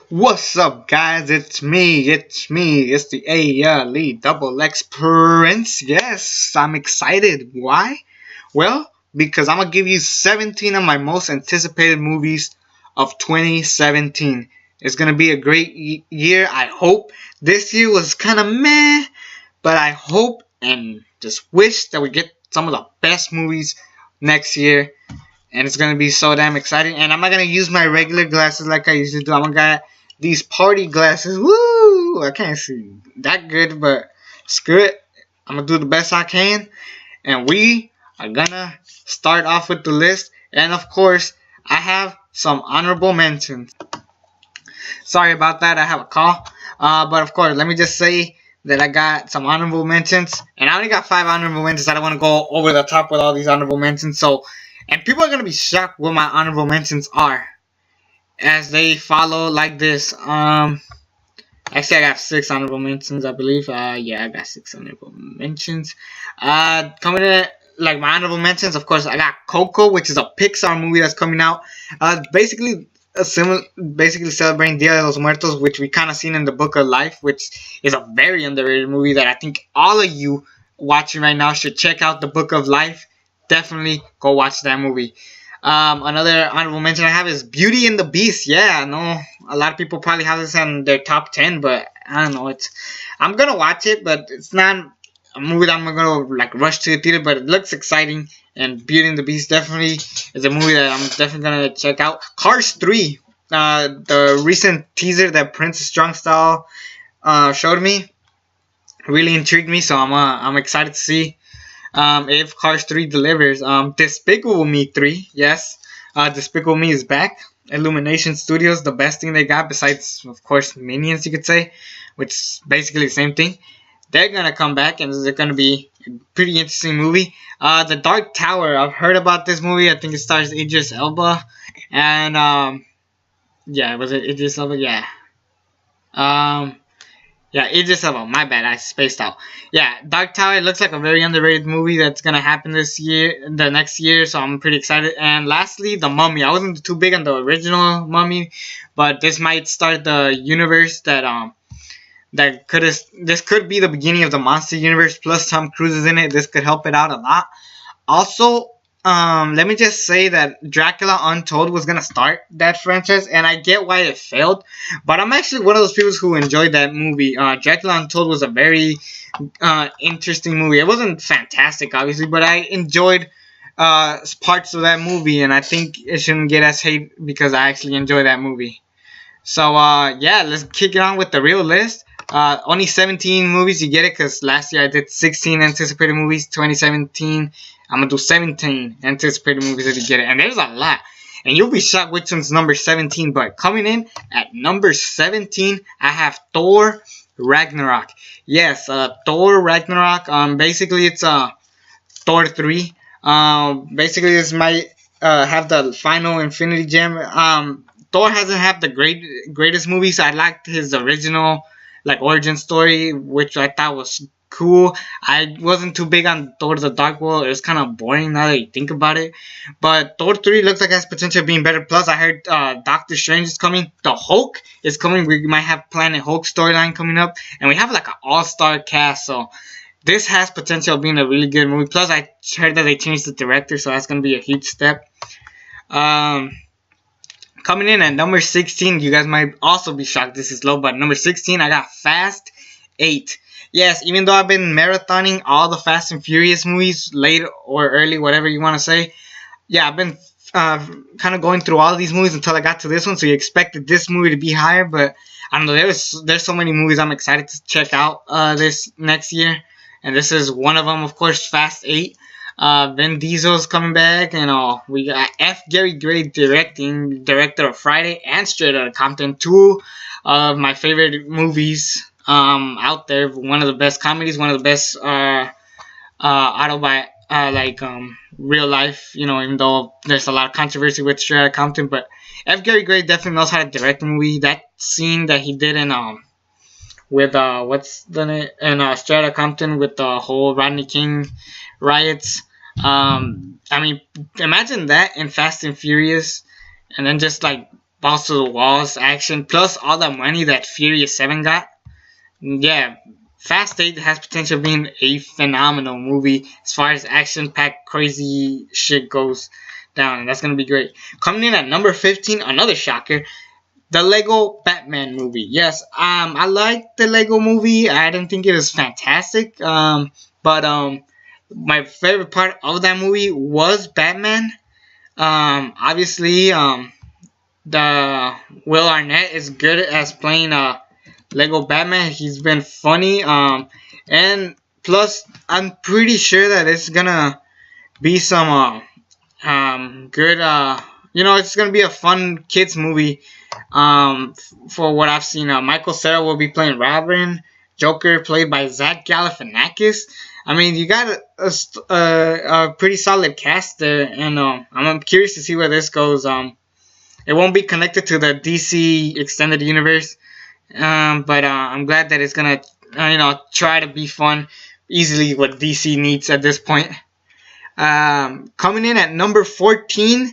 What's up, guys? It's the ALE Double X Prince. Yes, I'm excited. Why? Well, because I'm gonna give you 17 of my most anticipated movies of 2017. It's gonna be a great year. I hope. This year was kind of meh, but I hope and just wish that we get some of the best movies next year. And it's gonna be so damn exciting. And I'm not gonna use my regular glasses like I usually do. I'm gonna get these party glasses. Woo! I can't see that good, but screw it. I'm gonna do the best I can. And we are gonna start off with the list. And of course, I have some honorable mentions. Sorry about that. I have a call. But of course, let me just say that I got some honorable mentions. And I only got 5 honorable mentions. I don't want to go over the top with all these honorable mentions. And people are going to be shocked what my honorable mentions are. As they follow like this. Actually, I got 6 honorable mentions, I believe. Yeah, I got 6 honorable mentions. Coming in, like my honorable mentions, of course, I got Coco, which is a Pixar movie that's coming out. Basically celebrating Dia de los Muertos, which we kind of seen in the Book of Life, which is a very underrated movie that I think all of you watching right now should check out. The Book of Life. Definitely go watch that movie. Another honorable mention I have is Beauty and the Beast. Yeah, I know a lot of people probably have this on their top 10, but I don't know. I'm gonna watch it, but it's not a movie that I'm gonna like rush to the theater. But it looks exciting, and Beauty and the Beast definitely is a movie that I'm definitely gonna check out. Cars 3, the recent teaser that Prince Strong Style showed me, really intrigued me. So I'm excited to see if Cars 3 delivers. Despicable Me 3, yes. Despicable Me is back. Illumination Studios, the best thing they got besides, of course, Minions, you could say, which is basically the same thing. They're gonna come back, and it's gonna be a pretty interesting movie. The Dark Tower, I've heard about this movie. I think it stars Idris Elba, and yeah, was it Idris Elba? Yeah. Yeah, Idris Elba. My bad, I spaced out. Yeah, Dark Tower. It looks like a very underrated movie that's gonna happen this year, the next year. So I'm pretty excited. And lastly, The Mummy. I wasn't too big on the original Mummy, but this might start the universe this could be the beginning of the monster universe. Plus Tom Cruise is in it. This could help it out a lot. Also, let me just say that Dracula Untold was gonna start that franchise, and I get why it failed, but I'm actually one of those people who enjoyed that movie. Dracula Untold was a very interesting movie. It wasn't fantastic, obviously, but I enjoyed parts of that movie, and I think it shouldn't get as hate because I actually enjoy that movie. So yeah, let's kick it on with the real list. Only 17 movies, you get it, because last year I did 16 anticipated movies. 2017, I'm going to do 17 anticipated movies if you get it. And there's a lot. And you'll be shocked which one's number 17. But coming in at number 17, I have Thor Ragnarok. Yes, Thor Ragnarok. Basically, it's Thor 3. Basically, this might have the final Infinity Gem. Thor hasn't had the greatest movies. I liked his original origin story, which I thought was cool. I wasn't too big on Thor the Dark World. It was kind of boring now that you think about it. But Thor 3 looks like it has potential of being better. Plus, I heard Doctor Strange is coming. The Hulk is coming. We might have Planet Hulk storyline coming up. And we have an all-star cast. So this has potential of being a really good movie. Plus, I heard that they changed the director. So that's going to be a huge step. Coming in at number 16, you guys might also be shocked this is low, but number 16, I got Fast 8. Yes, even though I've been marathoning all the Fast and Furious movies, late or early, whatever you want to say, yeah, I've been kind of going through all of these movies until I got to this one, so you expected this movie to be higher, but I don't know, there's so many movies I'm excited to check out this next year, and this is one of them, of course, Fast 8. Vin Diesel's coming back, and we got F. Gary Gray director of Friday and Straight Outta Compton, 2 of my favorite movies out there. One of the best comedies, one of the best real life. Even though there's a lot of controversy with Straight Outta Compton, but F. Gary Gray definitely knows how to direct a movie. That scene that he did in with what's the name in Straight Outta Compton with the whole Rodney King riots. I mean, imagine that in Fast and Furious, and then just balls to the walls action, plus all the money that Furious 7 got. Yeah, Fast 8 has potential of being a phenomenal movie as far as action-packed crazy shit goes down. That's going to be great. Coming in at number 15, another shocker, the Lego Batman movie. Yes, I liked the Lego movie. I didn't think it was fantastic. But my favorite part of that movie was Batman. Obviously, the Will Arnett is good as playing Lego Batman. He's been funny. And plus, I'm pretty sure that it's gonna be some good. It's gonna be a fun kids movie. For what I've seen, Michael Cera will be playing Robin. Joker played by Zach Galifianakis. I mean, you got a pretty solid cast there, and I'm curious to see where this goes. It won't be connected to the DC extended universe, but I'm glad that it's gonna, try to be fun, easily what DC needs at this point. Coming in at number 14,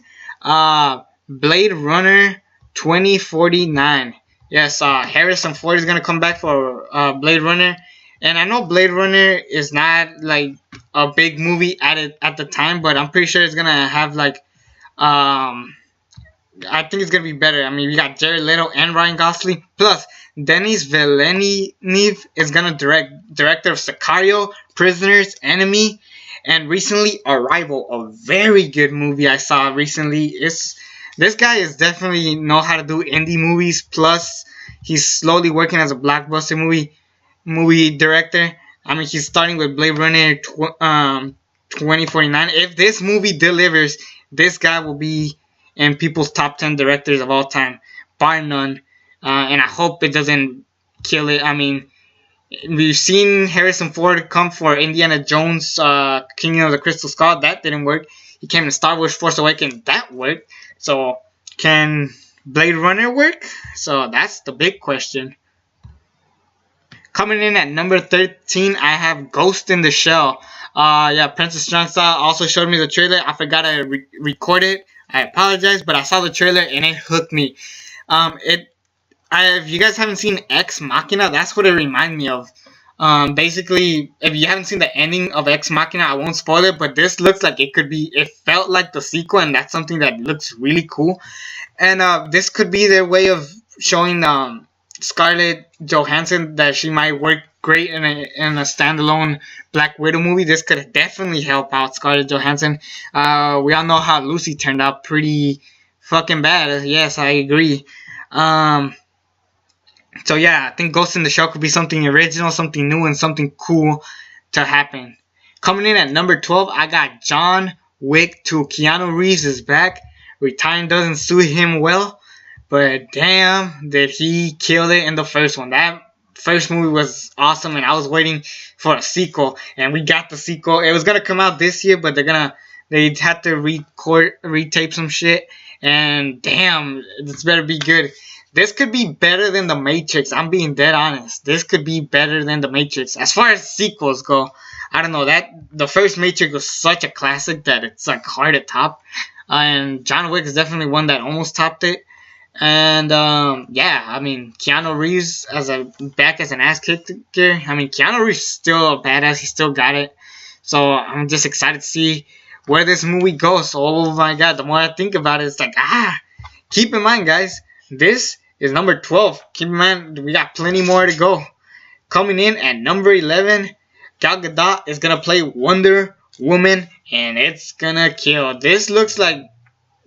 Blade Runner 2049. Yes, Harrison Ford is gonna come back for Blade Runner, and I know Blade Runner is not like a big movie at the time, but I'm pretty sure it's gonna have like I think it's gonna be better. I mean, we got Jared Leto and Ryan Gosling. Plus, Denis Villeneuve is gonna director of Sicario, Prisoners, Enemy, and recently Arrival, a very good movie I saw recently. This guy is definitely know how to do indie movies. Plus, he's slowly working as a blockbuster movie director. I mean, he's starting with Blade Runner 2049. If this movie delivers, this guy will be in people's top 10 directors of all time, bar none. And I hope it doesn't kill it. I mean, we've seen Harrison Ford come for Indiana Jones, Kingdom of the Crystal Skull. That didn't work. He came to Star Wars Force Awakens. That worked. So, can Blade Runner work? So, that's the big question. Coming in at number 13, I have Ghost in the Shell. Princess Strongstyle also showed me the trailer. I forgot to record it. I apologize, but I saw the trailer and it hooked me. If you guys haven't seen Ex Machina, that's what it reminded me of. Basically, if you haven't seen the ending of Ex Machina, I won't spoil it, but this looks like it felt like the sequel, and that's something that looks really cool. And this could be their way of showing Scarlett Johansson that she might work great in a standalone Black Widow movie. This could definitely help out Scarlett Johansson. We all know how Lucy turned out pretty fucking bad. Yes, I agree. So yeah, I think Ghost in the Shell could be something original, something new, and something cool to happen. Coming in at number 12, I got John Wick 2. Keanu Reeves is back. Retiring doesn't suit him well, but damn, did he kill it in the first one. That first movie was awesome, and I was waiting for a sequel, and we got the sequel. It was gonna come out this year, but they had to retape some shit, and damn, this better be good. This could be better than The Matrix. I'm being dead honest. This could be better than The Matrix. As far as sequels go, I don't know. The first Matrix was such a classic that it's like hard to top. And John Wick is definitely one that almost topped it. And I mean, Keanu Reeves back as an ass kicker. I mean, Keanu Reeves is still a badass. He still got it. So I'm just excited to see where this movie goes. Oh my god, the more I think about it, it's like, keep in mind, guys, this is number 12. Keep in mind, we got plenty more to go. Coming in at number 11, Gal Gadot is going to play Wonder Woman, and it's going to kill. This looks like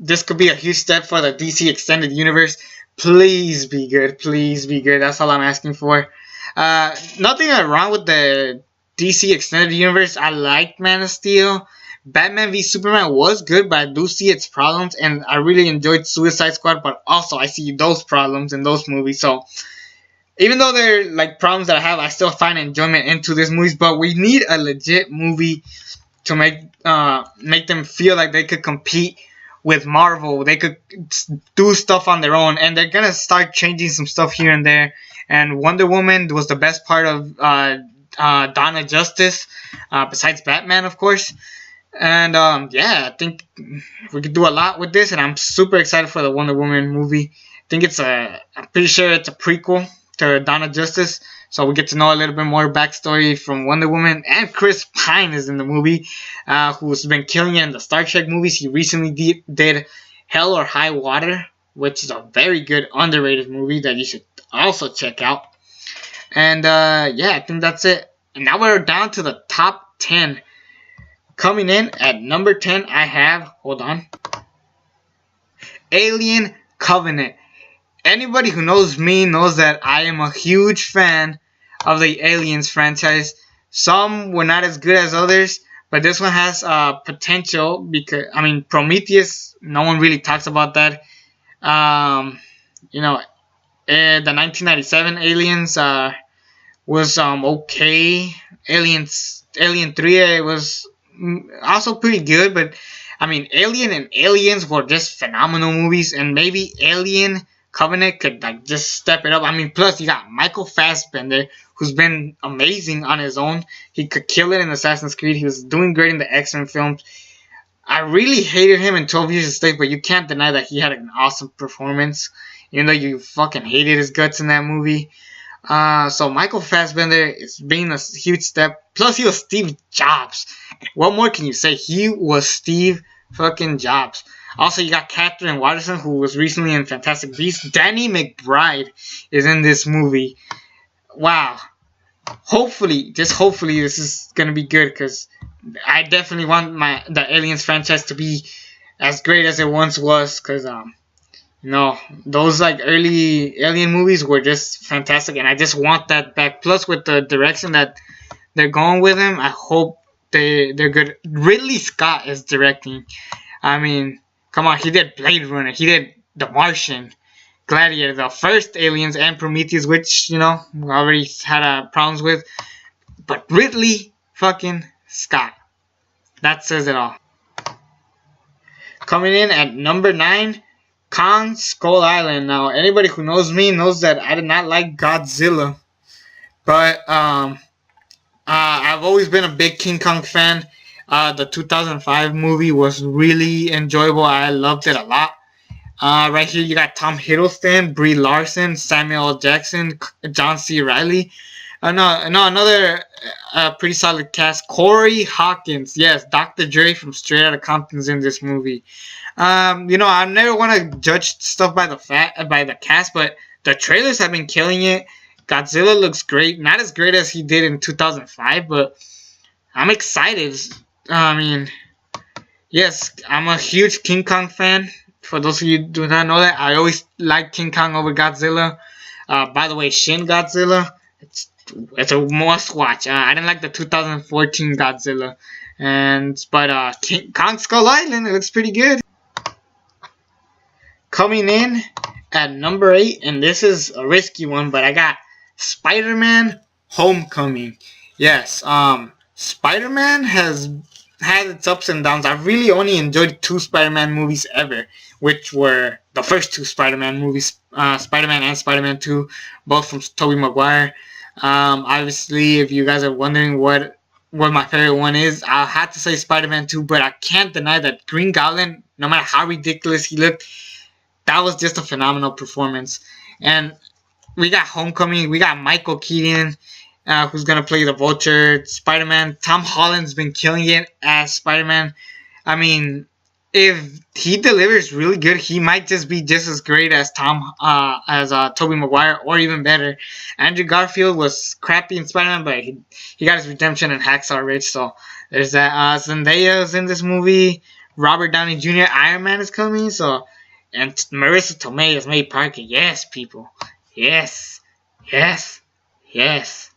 this could be a huge step for the DC Extended Universe. Please be good. Please be good. That's all I'm asking for. Nothing wrong with the DC Extended Universe. I like Man of Steel. Batman v Superman was good, but I do see its problems, and I really enjoyed Suicide Squad, but also I see those problems in those movies. So even though they're like problems that I have, I still find enjoyment into these movies. But we need a legit movie to make them feel like they could compete with Marvel. They could do stuff on their own, and they're gonna start changing some stuff here and there. And Wonder Woman was the best part of Dawn of Justice, besides Batman, of course. And I think we could do a lot with this, and I'm super excited for the Wonder Woman movie. think I'm pretty sure it's a prequel to Dawn of Justice. So we get to know a little bit more backstory from Wonder Woman. And Chris Pine is in the movie, who's been killing it in the Star Trek movies. He recently did Hell or High Water, which is a very good underrated movie that you should also check out. And yeah, I think that's it. And now we're down to the top 10. Coming in at number 10, I have, hold on, Alien Covenant. Anybody who knows me knows that I am a huge fan of the Aliens franchise. Some were not as good as others, but this one has potential because, I mean, Prometheus, no one really talks about that. You know, the 1997 Aliens was okay. Alien 3 was also pretty good, but I mean, Alien and Aliens were just phenomenal movies, and maybe Alien Covenant could like just step it up. I mean, plus you got Michael Fassbender, who's been amazing on his own. He could kill it in Assassin's Creed. He was doing great in the X-Men films. I really hated him in 12 Years a Slave, but you can't deny that he had an awesome performance, even though you fucking hated his guts in that movie. So Michael Fassbender is being a huge step. Plus, he was Steve Jobs. What more can you say? He was Steve fucking Jobs. Also, you got Catherine Watterson, who was recently in Fantastic Beasts. Danny McBride is in this movie. Wow. Hopefully, just hopefully, this is gonna be good, because I definitely want the Aliens franchise to be as great as it once was, because those like early Alien movies were just fantastic, and I just want that back. Plus, with the direction that they're going with him, I hope they're good. Ridley Scott is directing. I mean, come on, he did Blade Runner, he did The Martian, Gladiator, the first Aliens, and Prometheus, which we already had problems with. But Ridley fucking Scott, that says it all. Coming in at number 9. Kong Skull Island. Now, anybody who knows me knows that I did not like Godzilla, but I've always been a big King Kong fan. The 2005 movie was really enjoyable. I loved it a lot. Right here, you got Tom Hiddleston, Brie Larson, Samuel L. Jackson, John C. Reilly. Another pretty solid cast. Corey Hawkins, yes, Dr. Dre from Straight Outta Compton's in this movie. I never want to judge stuff by the cast, but the trailers have been killing it. Godzilla looks great, not as great as he did in 2005, but I'm excited. I mean, yes, I'm a huge King Kong fan. For those of you who do not know that, I always like King Kong over Godzilla. By the way, Shin Godzilla, it's a must watch. I didn't like the 2014 Godzilla, but King Kong Skull Island, it looks pretty good. Coming in at number 8, and this is a risky one, but I got Spider-Man Homecoming. Yes, Spider-Man has had its ups and downs. I really only enjoyed 2 Spider-Man movies ever, which were the first 2 Spider-Man movies, Spider-Man and Spider-Man 2, both from Tobey Maguire. Obviously, if you guys are wondering what my favorite one is, I'll have to say Spider-Man 2, but I can't deny that Green Goblin, no matter how ridiculous he looked, that was just a phenomenal performance. And we got Homecoming. We got Michael Keaton, who's going to play the Vulture. Spider-Man. Tom Holland's been killing it as Spider-Man. I mean, if he delivers really good, he might just be just as great as Tobey Maguire, or even better. Andrew Garfield was crappy in Spider-Man, but he got his redemption in Hacksaw Ridge. So there's that. Zendaya's in this movie. Robert Downey Jr. Iron Man is coming. And Marissa Tomei as May Parker. Yes, people. Yes. Yes. Yes.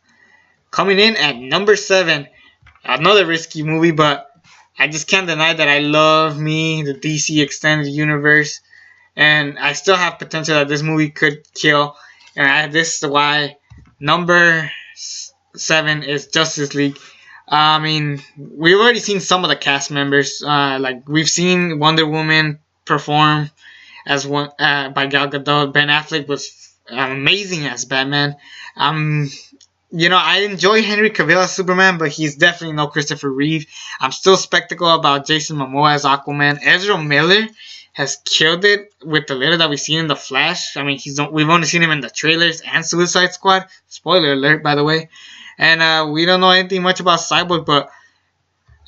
Coming in at number 7. Another risky movie, but I just can't deny that I love the DC Extended Universe. And I still have potential that this movie could kill. And this is why number 7 is Justice League. I mean, we've already seen some of the cast members. Like, we've seen Wonder Woman perform as one by Gal Gadot. Ben Affleck was amazing as Batman. I enjoy Henry Cavill as Superman, but he's definitely no Christopher Reeve. I'm still skeptical about Jason Momoa as Aquaman. Ezra Miller has killed it with the little that we've seen in the Flash. I mean, we've only seen him in the trailers and Suicide Squad. Spoiler alert, by the way. And we don't know anything much about Cyborg, but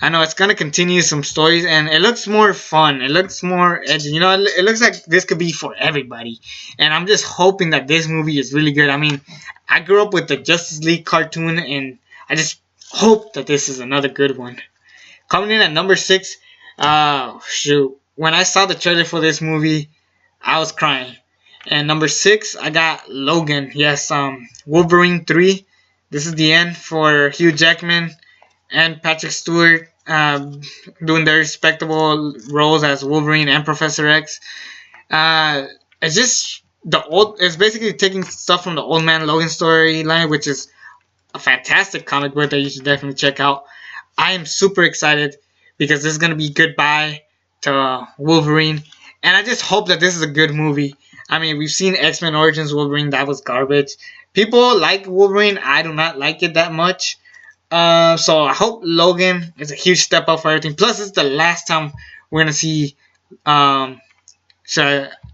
I know it's gonna continue some stories, and it looks more fun. It looks more edgy. You know, it looks like this could be for everybody. And I'm just hoping that this movie is really good. I mean, I grew up with the Justice League cartoon, and I just hope that this is another good one. Coming in at number 6, shoot. When I saw the trailer for this movie, I was crying. And number 6, I got Logan. Yes, Wolverine 3. This is the end for Hugh Jackman and Patrick Stewart doing their respectable roles as Wolverine and Professor X. It's just it's basically taking stuff from the Old Man Logan storyline, which is a fantastic comic book that you should definitely check out. I am super excited because this is going to be goodbye to Wolverine. And I just hope that this is a good movie. I mean, we've seen X-Men Origins Wolverine. That was garbage. People like Wolverine. I do not like it that much. So I hope Logan is a huge step up for everything. Plus, it's the last time we're going to see...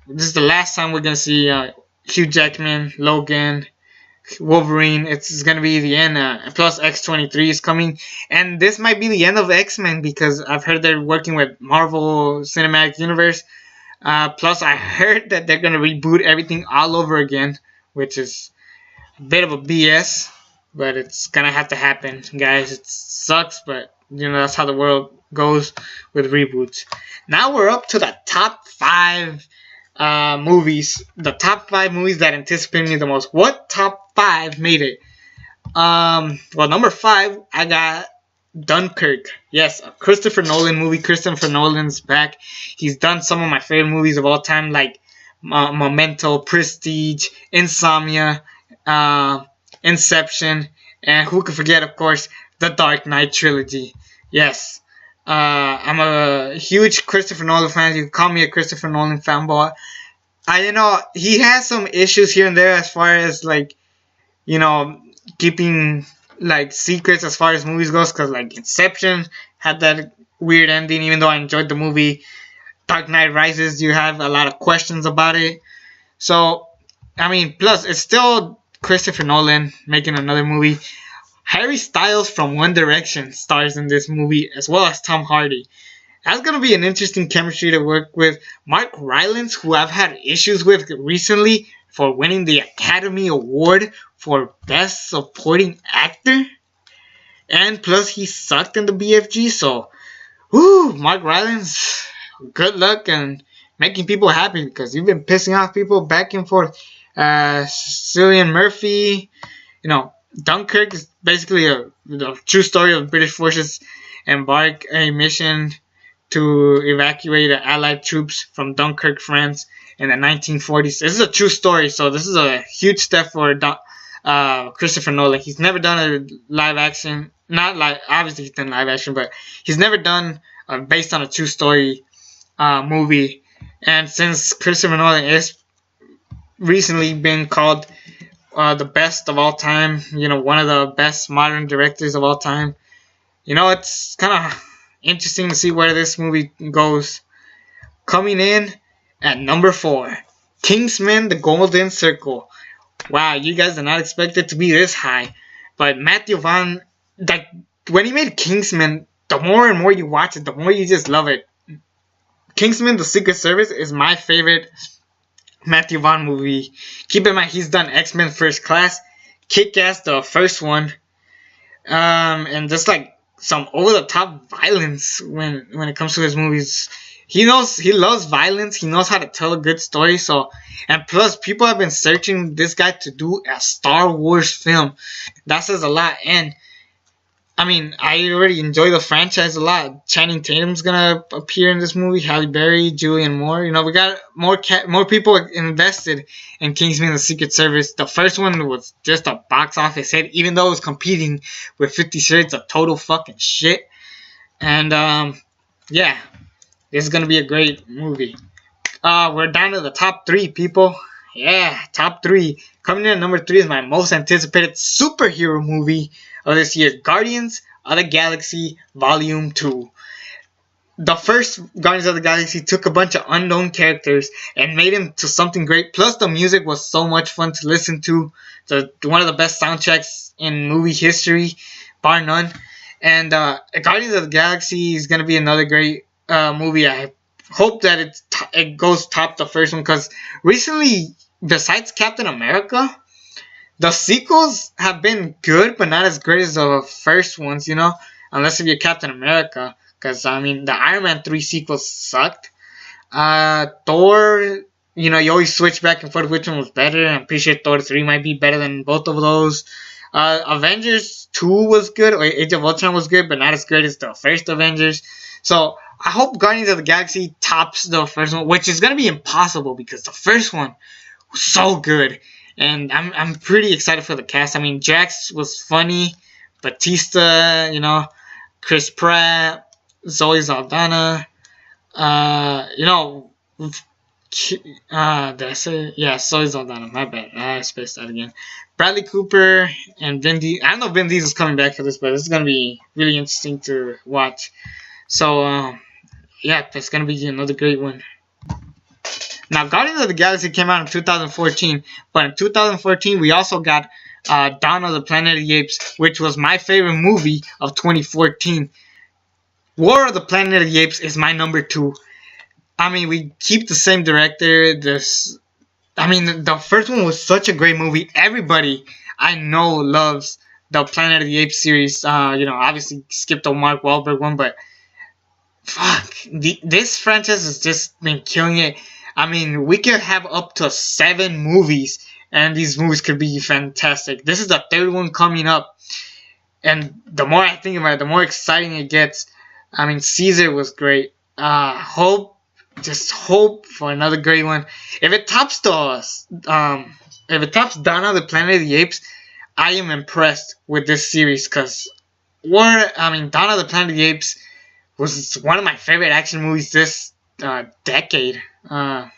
this is the last time we're going to see Hugh Jackman, Logan, Wolverine. It's going to be the end. Plus X-23 is coming. And this might be the end of X-Men because I've heard they're working with Marvel Cinematic Universe. Plus I heard that they're going to reboot everything all over again, which is a bit of a BS. But it's going to have to happen, guys. It sucks, but that's how the world goes with reboots. Now we're up to the top 5 movies. The top 5 movies that anticipate me the most. What top 5 made it? Well, number 5, I got Dunkirk. Yes, a Christopher Nolan movie. Christopher Nolan's back. He's done some of my favorite movies of all time, like Memento, Prestige, Insomnia, Inception, and who could forget, of course, the Dark Knight trilogy. Yes, I'm a huge Christopher Nolan fan. You can call me a Christopher Nolan fanboy. He has some issues here and there as far as keeping secrets as far as movies goes, because Inception had that weird ending. Even though I enjoyed the movie, Dark Knight Rises, you have a lot of questions about it. So, I mean, plus it's still Christopher Nolan making another movie. Harry Styles from One Direction stars in this movie, as well as Tom Hardy. That's going to be an interesting chemistry to work with. Mark Rylance, who I've had issues with recently for winning the Academy Award for Best Supporting Actor. And plus, he sucked in the BFG, so Mark Rylance, good luck and making people happy, because you've been pissing off people back and forth. Cillian Murphy, Dunkirk is basically a true story of British forces embark a mission to evacuate the Allied troops from Dunkirk, France in the 1940s. This is a true story, so this is a huge step for Christopher Nolan. He's never done a live action, obviously he's done live action, but he's never done based on a true story movie. And since Christopher Nolan is recently been called the best of all time, one of the best modern directors of all time, it's kind of interesting to see where this movie goes. Coming in at number 4, Kingsman: The Golden Circle. Wow, you guys did not expect it to be this high. But Matthew Vaughn, when he made Kingsman, the more and more you watch it, the more you just love it. Kingsman: The Secret Service is my favorite Matthew Vaughn movie. Keep in mind, he's done X-Men First Class, Kick-Ass, the first one, and just some over-the-top violence when it comes to his movies. He loves violence. He knows how to tell a good story. And plus, people have been searching this guy to do a Star Wars film. That says a lot. And I mean, I already enjoy the franchise a lot. Channing Tatum's gonna appear in this movie. Halle Berry, Julianne Moore. We got more people invested in Kingsman: The Secret Service. The first one was just a box office hit, even though it was competing with 50 Shades of total fucking shit. And yeah, this is gonna be a great movie. We're down to the top 3, people. Yeah, top 3. Coming in at number 3 is my most anticipated superhero movie of this year, Guardians of the Galaxy Volume 2. the first Guardians of the Galaxy took a bunch of unknown characters and made them to something great. Plus, the music was so much fun to listen to. One of the best soundtracks in movie history, bar none. And Guardians of the Galaxy is gonna be another great movie. I hope that it goes top the first one, because recently, besides Captain America, the sequels have been good, but not as great as the first ones. Unless if you're Captain America. Because, I mean, the Iron Man 3 sequels sucked. Thor, you always switch back and forth which one was better. I'm pretty sure Thor 3 might be better than both of those. Avengers 2 was good, or Age of Ultron was good, but not as good as the first Avengers. So, I hope Guardians of the Galaxy tops the first one, which is going to be impossible because the first one was so good. And I'm pretty excited for the cast. I mean, Jax was funny. Batista, Chris Pratt, Zoe Saldana, did I say? Yeah, Zoe Saldana, my bad. I spaced that again. Bradley Cooper and Vin Diesel. I don't know if Vin Diesel's coming back for this, but this is going to be really interesting to watch. So, yeah, it's going to be another great one. Now, Guardians of the Galaxy came out in 2014, but in 2014, we also got Dawn of the Planet of the Apes, which was my favorite movie of 2014. War of the Planet of the Apes is my number 2. I mean, we keep the same director. The first one was such a great movie. Everybody I know loves the Planet of the Apes series. Obviously skipped the Mark Wahlberg one, but fuck, this franchise has just been killing it. I mean, we could have up to 7 movies, and these movies could be fantastic. This is the 3rd one coming up, and the more I think about it, the more exciting it gets. I mean, Caesar was great. Hope for another great one. If it tops Dawn of the Planet of the Apes, I am impressed with this series, because Dawn of the Planet of the Apes was one of my favorite action movies this decade. Bar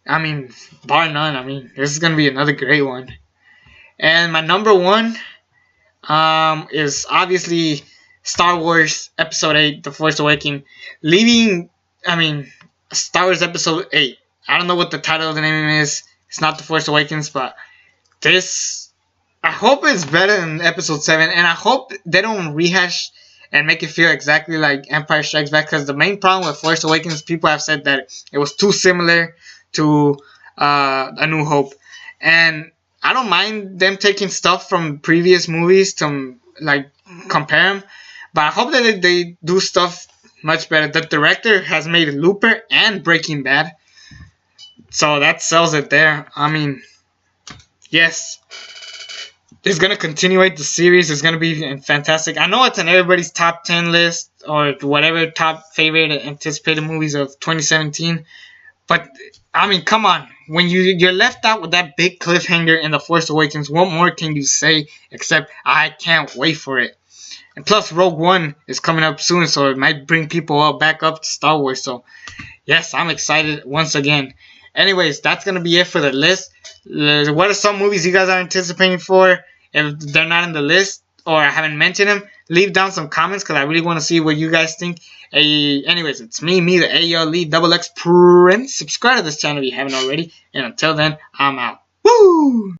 none. This is gonna be another great one. And my number 1 is obviously Star Wars Episode 8, The Force Awakens. Star Wars Episode 8. I don't know what the title of the name is. It's not The Force Awakens, but I hope it's better than Episode 7, and I hope they don't rehash and make it feel exactly like Empire Strikes Back, because the main problem with Force Awakens, people have said that it was too similar to A New Hope. And I don't mind them taking stuff from previous movies to, compare them. But I hope that they do stuff much better. The director has made Looper and Breaking Bad, so that sells it there. Yes, it's going to continue the series. It's going to be fantastic. I know it's in everybody's top 10 list or whatever top favorite anticipated movies of 2017. But, come on. When you're left out with that big cliffhanger in The Force Awakens, what more can you say except I can't wait for it? And plus, Rogue One is coming up soon, so it might bring people back up to Star Wars. So, yes, I'm excited once again. Anyways, that's going to be it for the list. What are some movies you guys are anticipating for? If they're not in the list or I haven't mentioned them, leave down some comments, because I really want to see what you guys think. Anyways, it's me, the ALE Double X Prince. Subscribe to this channel if you haven't already. And until then, I'm out. Woo!